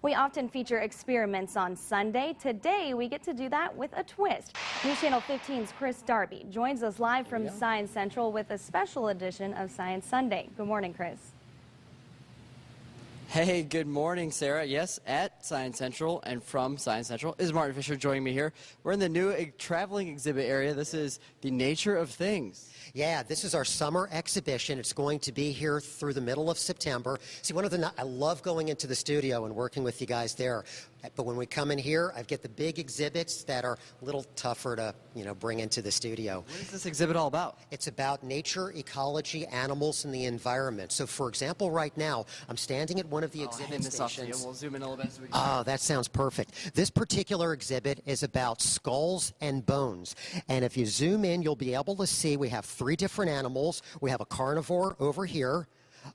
We often feature experiments on Sunday. Today, we get to do that with a twist. News Channel 15's Chris Darby joins us live from Science Central with a special edition of Science Sunday. Good morning, Chris. Hey, good morning, Sarah. Yes, at Science Central and from Science Central is Martin Fisher joining me here. We're in the new traveling exhibit area. This is the Nature of Things. Yeah, this is our summer exhibition. It's going to be here through the middle of September. See, I love going into the studio and working with you guys there. But when we come in here, I get the big exhibits that are a little tougher to, bring into the studio. What is this exhibit all about? It's about nature, ecology, animals, and the environment. So, for example, right now, I'm standing at one of the exhibit stations. We'll zoom in a little bit so we can... Oh, that sounds perfect. This particular exhibit is about skulls and bones. And if you zoom in, you'll be able to see we have 3 different animals. We have a carnivore over here,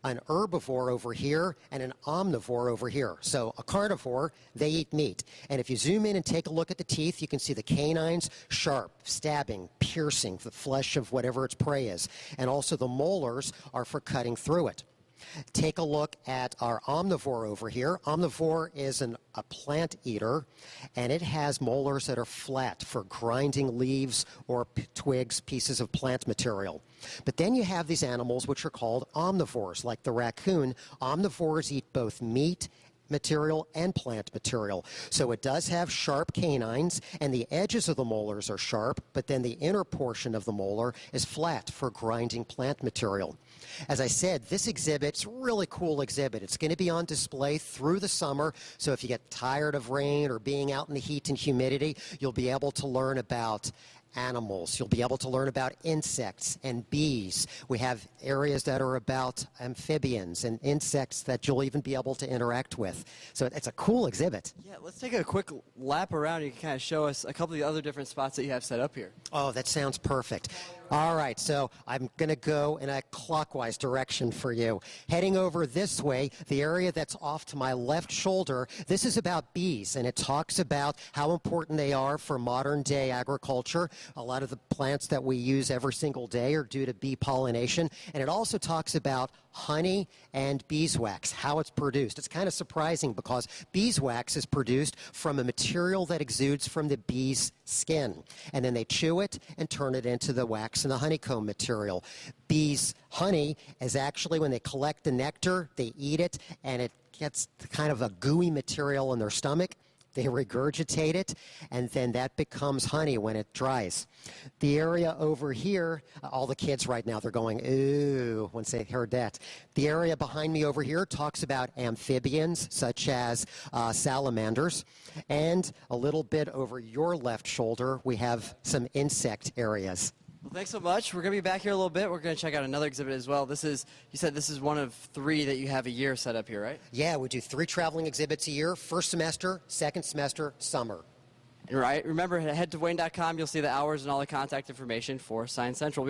an herbivore over here, and an omnivore over here. So a carnivore, they eat meat. And if you zoom in and take a look at the teeth, you can see the canines sharp, stabbing, piercing the flesh of whatever its prey is. And also the molars are for cutting through it. Take a look at our omnivore over here. Omnivore is a plant eater, and it has molars that are flat for grinding leaves or twigs, pieces of plant material. But then you have these animals which are called omnivores, like the raccoon. Omnivores eat both meat material and plant material. So it does have sharp canines, and the edges of the molars are sharp, but then the inner portion of the molar is flat for grinding plant material. As I said, this exhibit's a really cool exhibit. It's going to be on display through the summer, so if you get tired of rain or being out in the heat and humidity, you'll be able to learn about animals. You'll be able to learn about insects and bees. We have areas that are about amphibians and insects that you'll even be able to interact with. So it's a cool exhibit. Yeah, let's take a quick lap around. You can kind of show us a couple of the other different spots that you have set up here. Oh, that sounds perfect. All right, so I'm going to go in a clockwise direction for you. Heading over this way, the area that's off to my left shoulder, this is about bees, and it talks about how important they are for modern-day agriculture. A lot of the plants that we use every single day are due to bee pollination, and it also talks about honey and beeswax, how it's produced. It's kind of surprising because beeswax is produced from a material that exudes from the bee's skin, and then they chew it and turn it into the wax and the honeycomb material. Bees' honey is actually, when they collect the nectar, they eat it, and it gets kind of a gooey material in their stomach. They regurgitate it, and then that becomes honey when it dries. The area over here, all the kids right now, they're going, ooh, once they heard that. The area behind me over here talks about amphibians, such as salamanders. And a little bit over your left shoulder, we have some insect areas. Well, thanks so much. We're going to be back here a little bit. We're going to check out another exhibit as well. You said this is one of 3 that you have a year set up here, right? Yeah, we do 3 traveling exhibits a year, first semester, second semester, summer. And remember, head to Wayne.com. You'll see the hours and all the contact information for Science Central.